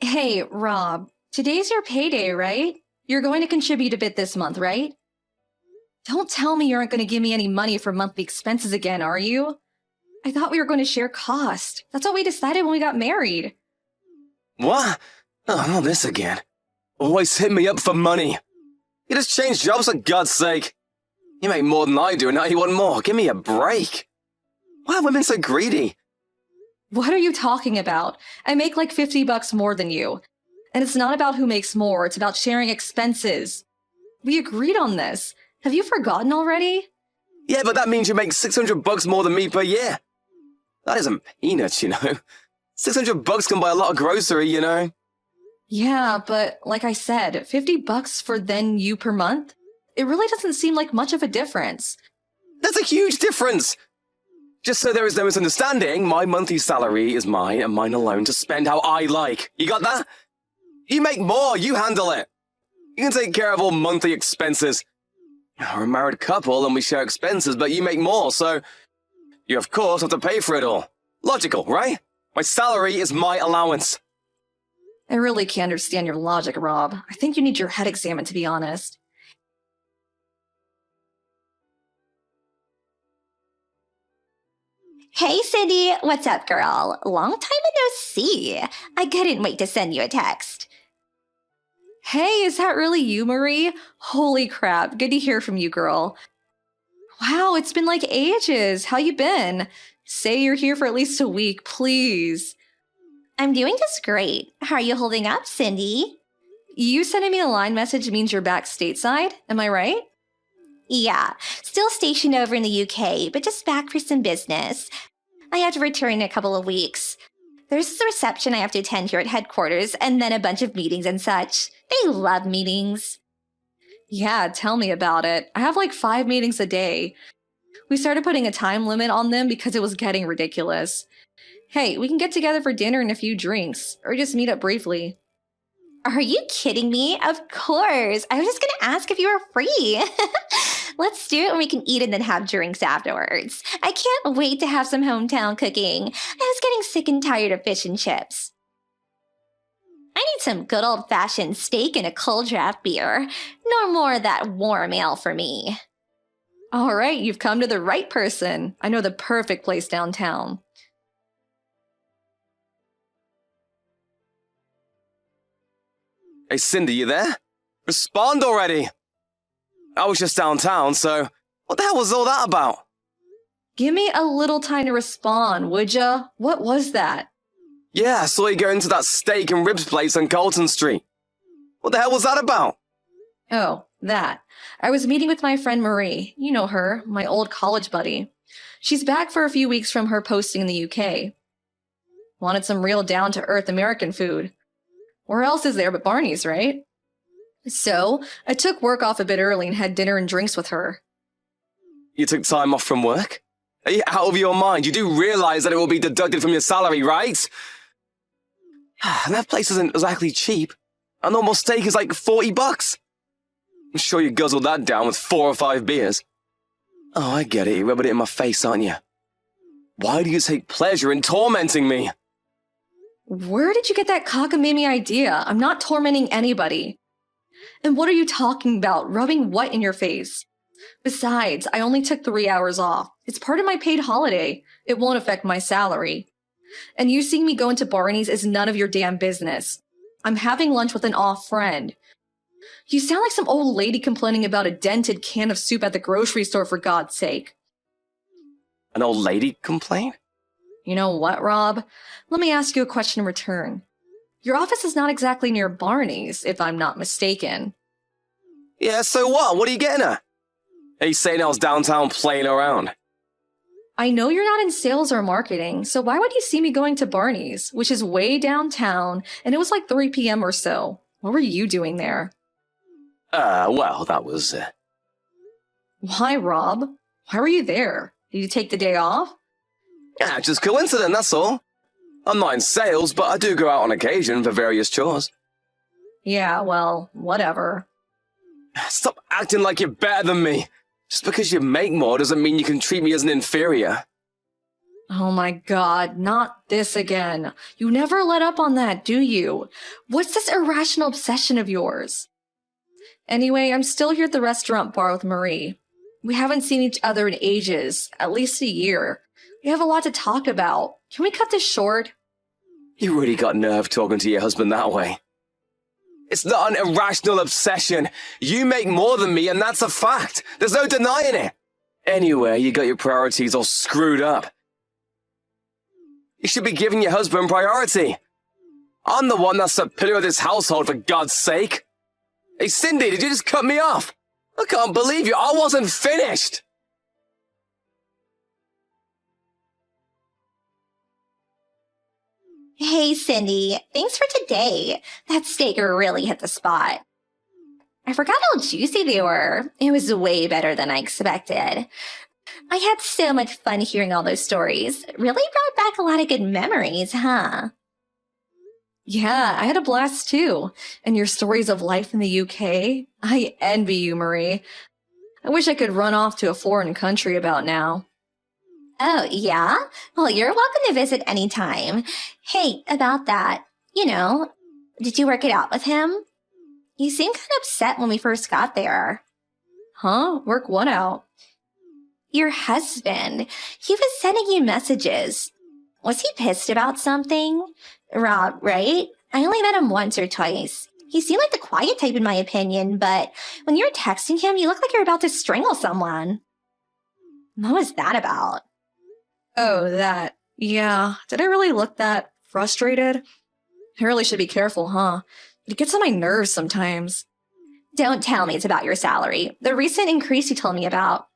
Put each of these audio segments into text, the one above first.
Hey, Rob, today's your payday, right? You're going to contribute a bit this month, right? Don't tell me you aren't going to give me any money for monthly expenses again, are you? I thought we were going to share cost. That's what we decided when we got married. What? Oh, not this again. Always hit me up for money. You just changed jobs for God's sake. You make more than I do and now you want more. Give me a break. Why are women so greedy? What are you talking about? I make like $50 more than you. And it's not about who makes more, it's about sharing expenses. We agreed on this. Have you forgotten already? Yeah, but that means you make $600 more than me per year. That isn't peanuts, you know. $600 can buy a lot of grocery, you know. Yeah, but like I said, $50 for then you per month? It really doesn't seem like much of a difference. That's a huge difference. Just so there is no misunderstanding, my monthly salary is mine and mine alone to spend how I like. You got that? You make more, you handle it. You can take care of all monthly expenses. We're a married couple and we share expenses, but you make more, so you of course have to pay for it all. Logical, right? My salary is my allowance. I really can't understand your logic, Rob. I think you need your head examined, to be honest. Hey, Cindy. What's up, girl? Long time no see. I couldn't wait to send you a text. Hey, is that really you, Marie? Holy crap, good to hear from you, girl. Wow, it's been like ages. How you been? Say you're here for at least a week, please. I'm doing just great. How are you holding up, Cindy? You sending me a line message means you're back stateside, am I right? Yeah, still stationed over in the UK, but just back for some business. I have to return in a couple of weeks. There's a reception I have to attend here at headquarters, and then a bunch of meetings and such. They love meetings. Yeah, tell me about it. I have like 5 meetings a day. We started putting a time limit on them because it was getting ridiculous. Hey, we can get together for dinner and a few drinks, or just meet up briefly. Are you kidding me? Of course. I was just going to ask if you were free. Let's do it and we can eat and then have drinks afterwards. I can't wait to have some hometown cooking. I was getting sick and tired of fish and chips. I need some good old-fashioned steak and a cold draft beer. No more of that warm ale for me. All right, you've come to the right person. I know the perfect place downtown. Hey, Cindy, you there? Respond already! I was just downtown, so what the hell was all that about? Give me a little time to respond, would ya? What was that? Yeah, I saw you go into that steak and ribs place on Colton Street. What the hell was that about? Oh, that. I was meeting with my friend Marie. You know her, my old college buddy. She's back for a few weeks from her posting in the UK. Wanted some real down-to-earth American food. Where else is there but Barney's, right? So, I took work off a bit early and had dinner and drinks with her. You took time off from work? Are you out of your mind? You do realize that it will be deducted from your salary, right? And that place isn't exactly cheap. A normal steak is like $40. I'm sure you guzzled that down with 4 or 5 beers. Oh, I get it. You're rubbing it in my face, aren't you? Why do you take pleasure in tormenting me? Where did you get that cockamamie idea? I'm not tormenting anybody. And what are you talking about? Rubbing what in your face? Besides, I only took 3 hours off. It's part of my paid holiday. It won't affect my salary. And you seeing me go into Barney's is none of your damn business. I'm having lunch with an off friend. You sound like some old lady complaining about a dented can of soup at the grocery store, for God's sake. An old lady complain? You know what, Rob? Let me ask you a question in return. Your office is not exactly near Barney's, if I'm not mistaken. Yeah, so what? What are you getting at? Are you saying I was downtown playing around? I know you're not in sales or marketing, so why would you see me going to Barney's, which is way downtown, and it was like 3 p.m. or so? What were you doing there? Well, that was... Why, Rob? Why were you there? Did you take the day off? Yeah, just coincidence, that's all. I'm not in sales, but I do go out on occasion for various chores. Yeah, well, whatever. Stop acting like you're better than me. Just because you make more doesn't mean you can treat me as an inferior. Oh my god, not this again. You never let up on that, do you? What's this irrational obsession of yours? Anyway, I'm still here at the restaurant bar with Marie. We haven't seen each other in ages, at least a year. We have a lot to talk about. Can we cut this short? You really got nerve talking to your husband that way. It's not an irrational obsession. You make more than me, and that's a fact. There's no denying it. Anyway, you got your priorities all screwed up. You should be giving your husband priority. I'm the one that's the pillar of this household, for God's sake. Hey, Cindy, did you just cut me off? I can't believe you. I wasn't finished. Hey, Cindy, thanks for today. That steak really hit the spot. I forgot how juicy they were. It was way better than I expected. I had so much fun hearing all those stories. Really brought back a lot of good memories, huh? Yeah, I had a blast too. And your stories of life in the UK? I envy you, Marie. I wish I could run off to a foreign country about now. Oh, yeah? Well, you're welcome to visit anytime. Hey, about that, did you work it out with him? You seemed kind of upset when we first got there. Huh? Work what out? Your husband. He was sending you messages. Was he pissed about something? Rob, right? I only met him once or twice. He seemed like the quiet type in my opinion, but when you were texting him, you looked like you were about to strangle someone. What was that about? Oh, that. Yeah. Did I really look that frustrated? I really should be careful, huh? It gets on my nerves sometimes. Don't tell me it's about your salary. The recent increase you told me about.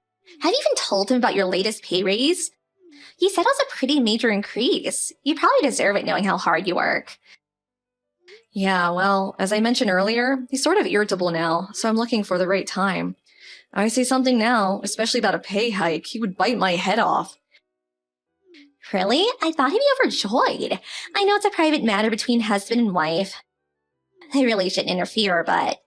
Have you even told him about your latest pay raise? You said it was a pretty major increase. You probably deserve it knowing how hard you work. Yeah, well, as I mentioned earlier, he's sort of irritable now, so I'm looking for the right time. If I say something now, especially about a pay hike, he would bite my head off. Really? I thought he'd be overjoyed. I know it's a private matter between husband and wife. I really shouldn't interfere, but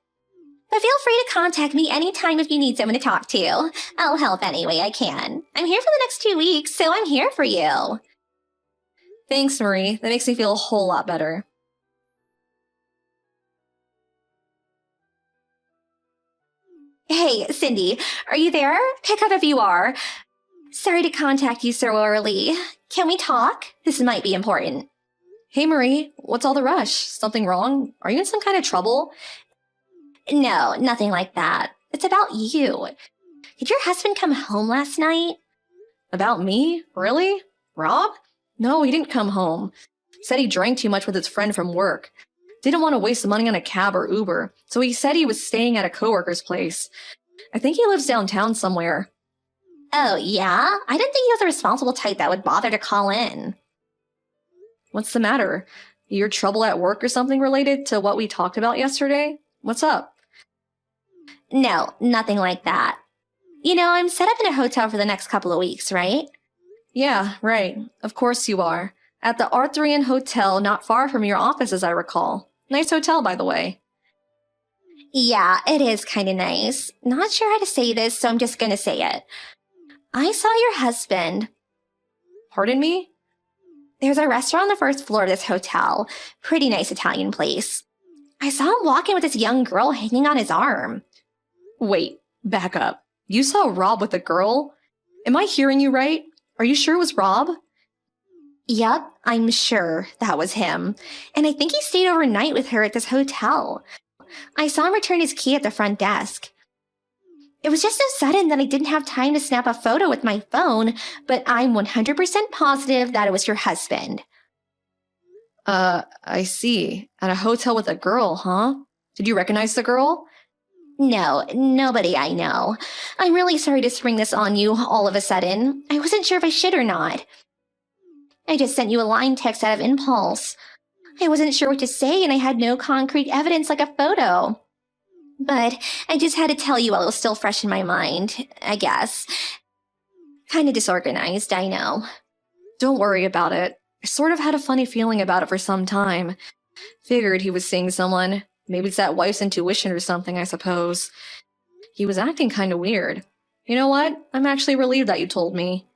feel free to contact me anytime if you need someone to talk to. I'll help any way I can. I'm here for the next 2 weeks, so I'm here for you. Thanks, Marie. That makes me feel a whole lot better. Hey, Cindy, are you there? Pick up if you are. Sorry to contact you so early. Can we talk? This might be important. Hey, Marie, what's all the rush? Something wrong? Are you in some kind of trouble? No, nothing like that. It's about you. Did your husband come home last night? About me? Really? Rob? No, he didn't come home. Said he drank too much with his friend from work. Didn't want to waste money on a cab or Uber, so he said he was staying at a coworker's place. I think he lives downtown somewhere. Oh, yeah? I didn't think he was a responsible type that would bother to call in. What's the matter? Your trouble at work or something related to what we talked about yesterday? What's up? No, nothing like that. I'm set up in a hotel for the next couple of weeks, right? Yeah, right. Of course you are. At the Arthurian Hotel, not far from your office, as I recall. Nice hotel, by the way. Yeah, it is kind of nice. Not sure how to say this, so I'm just gonna say it. I saw your husband. Pardon me? There's a restaurant on the first floor of this hotel. Pretty nice Italian place. I saw him walking with this young girl hanging on his arm. Wait, back up. You saw Rob with a girl? Am I hearing you right? Are you sure it was Rob? Yup, I'm sure that was him. And I think he stayed overnight with her at this hotel. I saw him return his key at the front desk. It was just so sudden that I didn't have time to snap a photo with my phone, but I'm 100% positive that it was your husband. I see. At a hotel with a girl, huh? Did you recognize the girl? No, nobody I know. I'm really sorry to spring this on you all of a sudden. I wasn't sure if I should or not. I just sent you a line text out of impulse. I wasn't sure what to say and I had no concrete evidence like a photo. But I just had to tell you while it was still fresh in my mind, I guess. Kinda disorganized, I know. Don't worry about it. I sort of had a funny feeling about it for some time. Figured he was seeing someone. Maybe it's that wife's intuition or something, I suppose. He was acting kind of weird. You know what? I'm actually relieved that you told me.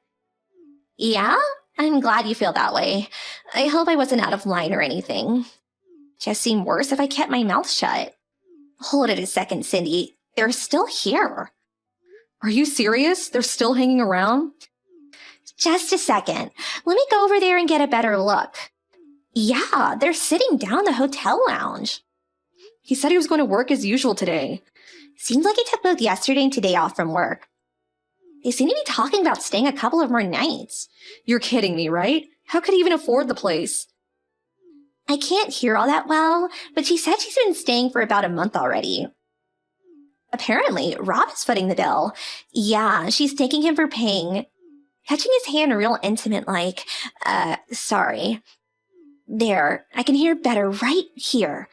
Yeah? I'm glad you feel that way. I hope I wasn't out of line or anything. Just seemed worse if I kept my mouth shut. Hold it a second, Cindy. They're still here. Are you serious? They're still hanging around? Just a second. Let me go over there and get a better look. Yeah, they're sitting down in the hotel lounge. He said he was going to work as usual today. Seems like he took both yesterday and today off from work. They seem to be talking about staying a couple of more nights. You're kidding me, right? How could he even afford the place? I can't hear all that well, but she said she's been staying for about a month already. Apparently, Rob is footing the bill. Yeah, she's thanking him for paying. Touching his hand real intimate like, sorry. There, I can hear better right here.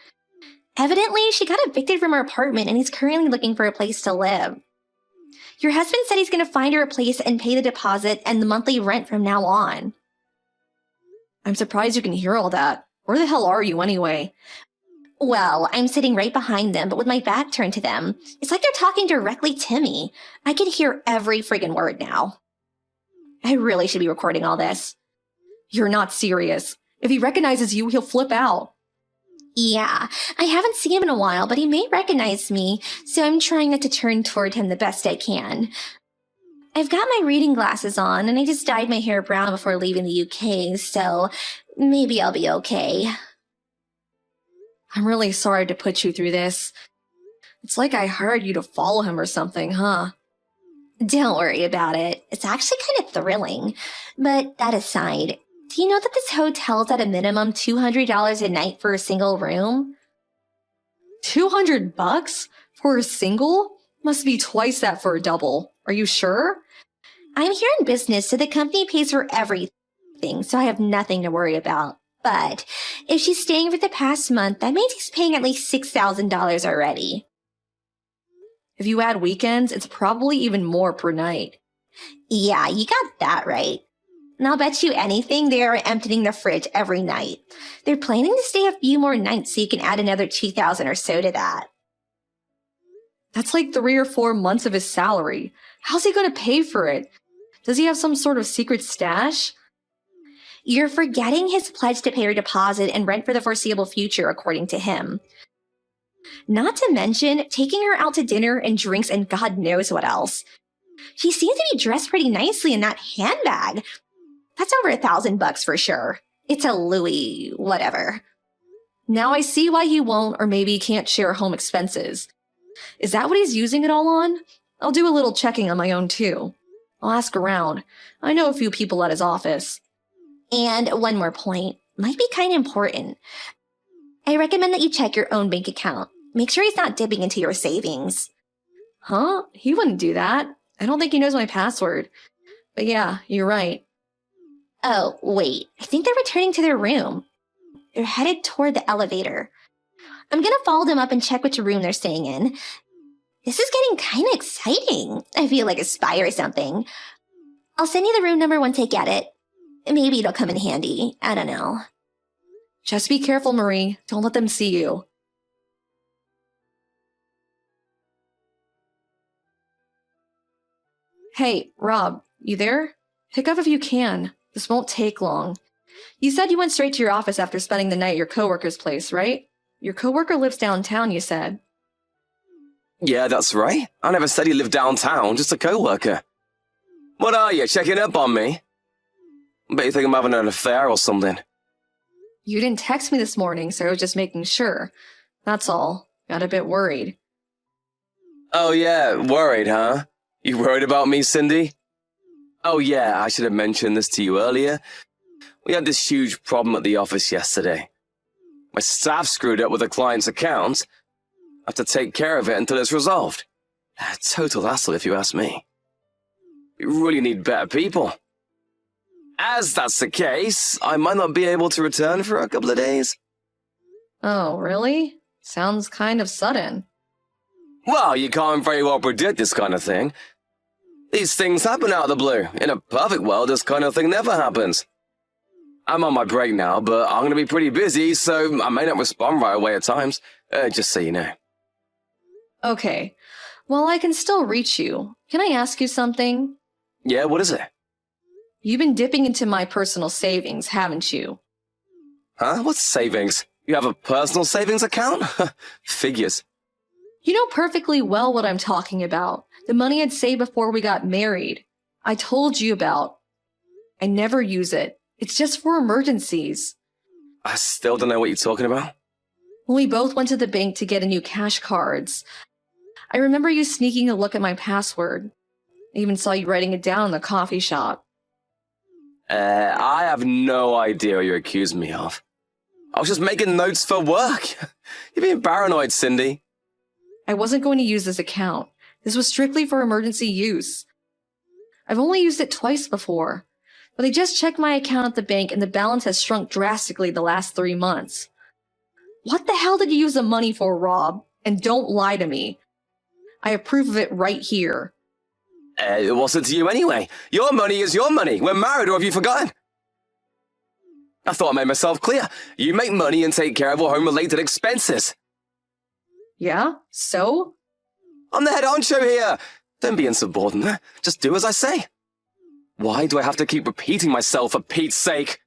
Evidently, she got evicted from her apartment and he's currently looking for a place to live. Your husband said he's going to find her a place and pay the deposit and the monthly rent from now on. I'm surprised you can hear all that. Where the hell are you anyway? Well, I'm sitting right behind them, but with my back turned to them. It's like they're talking directly to me. I can hear every friggin' word now. I really should be recording all this. You're not serious. If he recognizes you, he'll flip out. Yeah, I haven't seen him in a while, but he may recognize me, so I'm trying not to turn toward him the best I can. I've got my reading glasses on, and I just dyed my hair brown before leaving the UK, so maybe I'll be okay. I'm really sorry to put you through this. It's like I hired you to follow him or something, huh? Don't worry about it. It's actually kind of thrilling. But that aside, do you know that this hotel's at a minimum $200 a night for a single room? $200 for a single? Must be twice that for a double. Are you sure? I'm here in business, so the company pays for everything, so I have nothing to worry about. But if she's staying for the past month, that means he's paying at least $6,000 already. If you add weekends, it's probably even more per night. Yeah, you got that right. And I'll bet you anything they are emptying the fridge every night. They're planning to stay a few more nights so you can add another $2,000 or so to that. That's like 3 or 4 months of his salary. How's he going to pay for it? Does he have some sort of secret stash? You're forgetting his pledge to pay her deposit and rent for the foreseeable future, according to him. Not to mention taking her out to dinner and drinks and God knows what else. She seems to be dressed pretty nicely in that handbag. That's over $1,000 for sure. It's a Louis whatever. Now I see why he won't or maybe can't share home expenses. Is that what he's using it all on? I'll do a little checking on my own too. I'll ask around. I know a few people at his office. And one more point, might be kind of important. I recommend that you check your own bank account. Make sure he's not dipping into your savings. Huh? He wouldn't do that. I don't think he knows my password. But yeah, you're right. Oh, wait. I think they're returning to their room. They're headed toward the elevator. I'm gonna follow them up and check which room they're staying in. This is getting kind of exciting. I feel like a spy or something. I'll send you the room number once I get it. Maybe it'll come in handy. I don't know. Just be careful, Marie. Don't let them see you. Hey, Rob, you there? Pick up if you can. This won't take long. You said you went straight to your office after spending the night at your coworker's place, right? Your coworker lives downtown, you said. Yeah, that's right. I never said he lived downtown, just a coworker. What are you, checking up on me? Bet you think I'm having an affair or something. You didn't text me this morning, so I was just making sure. That's all. Got a bit worried. Oh yeah, worried, huh? You worried about me, Cindy? Oh yeah, I should have mentioned this to you earlier. We had this huge problem at the office yesterday. My staff screwed up with a client's account. I have to take care of it until it's resolved. A total hassle if you ask me. We really need better people. As that's the case, I might not be able to return for a couple of days. Oh, really? Sounds kind of sudden. Well, you can't very well predict this kind of thing. These things happen out of the blue. In a perfect world, this kind of thing never happens. I'm on my break now, but I'm going to be pretty busy, so I may not respond right away at times, just so you know. Okay. Well, I can still reach you. Can I ask you something? Yeah, what is it? You've been dipping into my personal savings, haven't you? Huh? What's savings? You have a personal savings account? Figures. You know perfectly well what I'm talking about. The money I'd saved before we got married. I told you about. I never use it. It's just for emergencies. I still don't know what you're talking about. When we both went to the bank to get a new cash cards, I remember you sneaking a look at my password. I even saw you writing it down in the coffee shop. I have no idea what you're accusing me of. I was just making notes for work. You're being paranoid, Cindy. I wasn't going to use this account. This was strictly for emergency use. I've only used it twice before, but I just checked my account at the bank and the balance has shrunk drastically the last 3 months. What the hell did you use the money for, Rob? And don't lie to me. I have proof of it right here. It wasn't to you anyway. Your money is your money. We're married, or have you forgotten? I thought I made myself clear. You make money and take care of all home-related expenses. Yeah? So? I'm the head honcho here. Don't be insubordinate. Just do as I say. Why do I have to keep repeating myself for Pete's sake?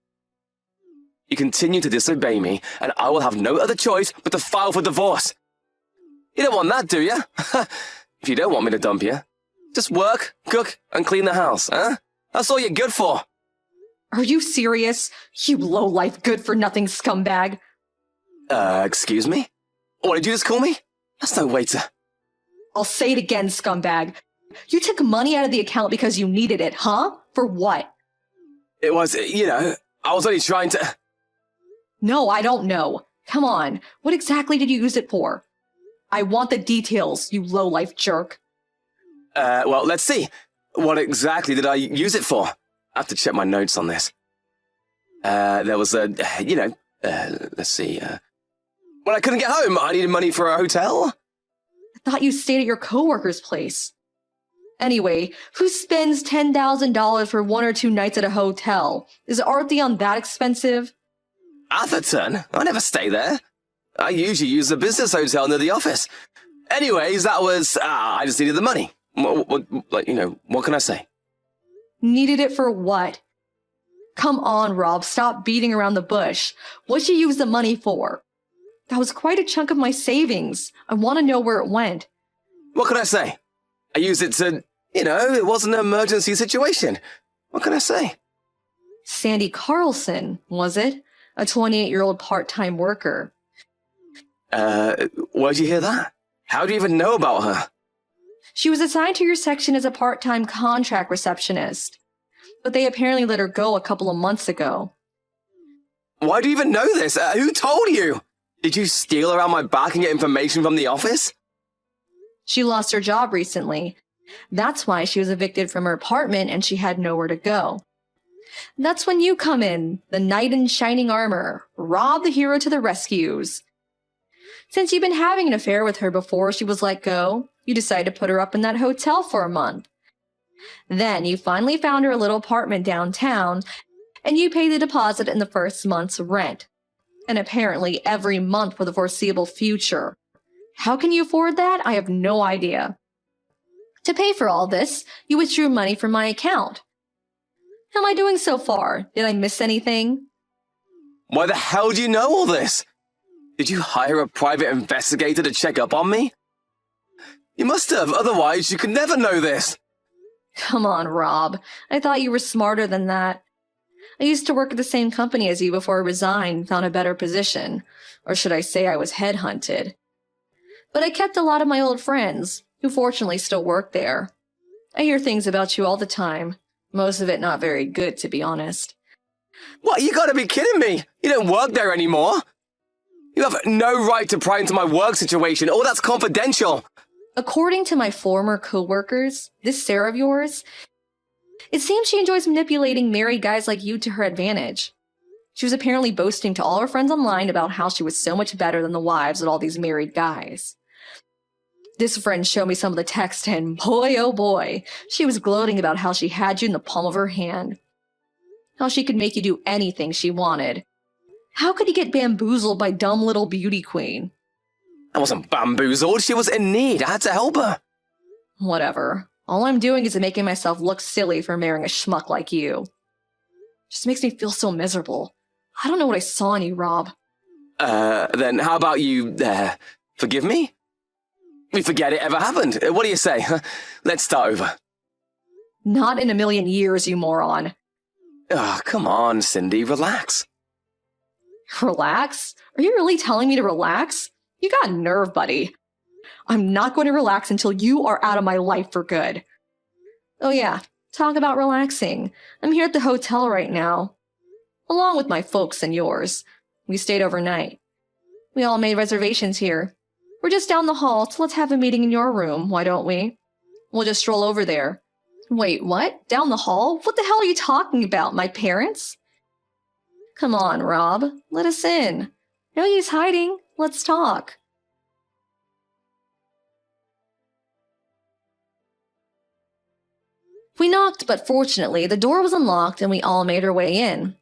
You continue to disobey me, and I will have no other choice but to file for divorce. You don't want that, do you? If you don't want me to dump you, just work, cook, and clean the house, huh? That's all you're good for. Are you serious? You low-life, good-for-nothing scumbag. Excuse me? What did you just call me? That's no way to... I'll say it again, scumbag. You took money out of the account because you needed it, huh? For what? It was, I was only trying to... No, I don't know. Come on, what exactly did you use it for? I want the details, you low-life jerk. Well, let's see. What exactly did I use it for? I have to check my notes on this. There was let's see. When I couldn't get home, I needed money for a hotel. I thought you stayed at your coworker's place. Anyway, who spends $10,000 for 1 or 2 nights at a hotel? Is Artheon that expensive? Atherton? I never stay there. I usually use the business hotel near the office. Anyways, that was... I just needed the money. What can I say? Needed it for what? Come on, Rob, stop beating around the bush. What'd you use the money for? That was quite a chunk of my savings. I want to know where it went. What can I say? I used it to... it wasn't an emergency situation. What can I say? Sandy Carlson, was it? A 28-year-old part-time worker. Where'd you hear that? How do you even know about her? She was assigned to your section as a part-time contract receptionist, but they apparently let her go a couple of months ago. Why do you even know this? Who told you? Did you steal around my back and get information from the office? She lost her job recently. That's why she was evicted from her apartment and she had nowhere to go. That's when you come in, the knight in shining armor, Rob the hero to the rescues. Since you've been having an affair with her before she was let go, you decided to put her up in that hotel for a month. Then you finally found her a little apartment downtown, and you paid the deposit in the first month's rent. And apparently every month for the foreseeable future. How can you afford that? I have no idea. To pay for all this, you withdrew money from my account. How am I doing so far? Did I miss anything? Why the hell do you know all this? Did you hire a private investigator to check up on me? You must have, otherwise you could never know this. Come on, Rob. I thought you were smarter than that. I used to work at the same company as you before I resigned and found a better position. Or should I say I was headhunted. But I kept a lot of my old friends, who fortunately still work there. I hear things about you all the time. Most of it not very good, to be honest. What, you gotta be kidding me! You don't work there anymore! You have no right to pry into my work situation. All that's confidential. According to my former co-workers, this Sarah of yours, it seems she enjoys manipulating married guys like you to her advantage. She was apparently boasting to all her friends online about how she was so much better than the wives of all these married guys. This friend showed me some of the text, and boy, oh boy, she was gloating about how she had you in the palm of her hand. How she could make you do anything she wanted. How could you get bamboozled by dumb little beauty queen? I wasn't bamboozled, she was in need. I had to help her. Whatever. All I'm doing is making myself look silly for marrying a schmuck like you. Just makes me feel so miserable. I don't know what I saw in you, Rob. Then how about you, forgive me? We forget it ever happened. What do you say? Let's start over. Not in a million years, you moron. Oh, come on, Cindy, relax. Relax? Are you really telling me to relax? You got nerve, buddy. I'm not going to relax until you are out of my life for good. Oh yeah, talk about relaxing. I'm here at the hotel right now, along with my folks and yours. We stayed overnight. We all made reservations here. We're just down the hall, so let's have a meeting in your room, why don't we? We'll just stroll over there. Wait, what? Down the hall? What the hell are you talking about? My parents? Come on, Rob. Let us in. No use hiding. Let's talk. We knocked, but fortunately, the door was unlocked and we all made our way in.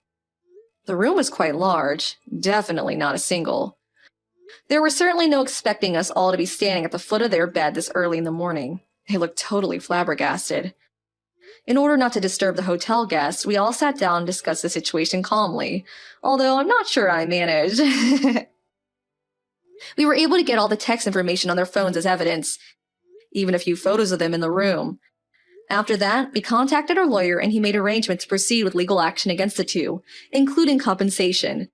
The room was quite large, definitely not a single. There were certainly no expecting us all to be standing at the foot of their bed this early in the morning. They looked totally flabbergasted. In order not to disturb the hotel guests, we all sat down and discussed the situation calmly, although I'm not sure I managed. We were able to get all the text information on their phones as evidence, even a few photos of them in the room. After that, we contacted our lawyer and he made arrangements to proceed with legal action against the two, including compensation,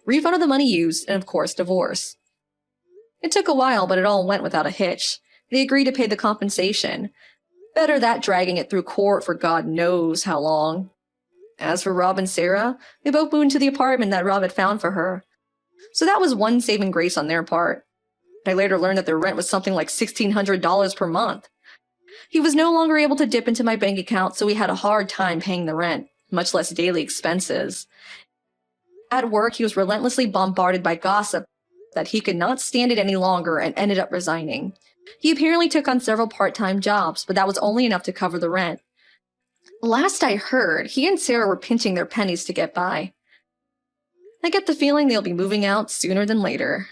refund of the money used, and of course, divorce. It took a while, but it all went without a hitch. They agreed to pay the compensation. Better that dragging it through court for God knows how long. As for Rob and Sarah, they both moved into the apartment that Rob had found for her. So that was one saving grace on their part. I later learned that their rent was something like $1,600 per month. He was no longer able to dip into my bank account, so we had a hard time paying the rent, much less daily expenses. At work, he was relentlessly bombarded by gossip that he could not stand it any longer and ended up resigning. He apparently took on several part-time jobs, but that was only enough to cover the rent. Last I heard, he and Sarah were pinching their pennies to get by. I get the feeling they'll be moving out sooner than later.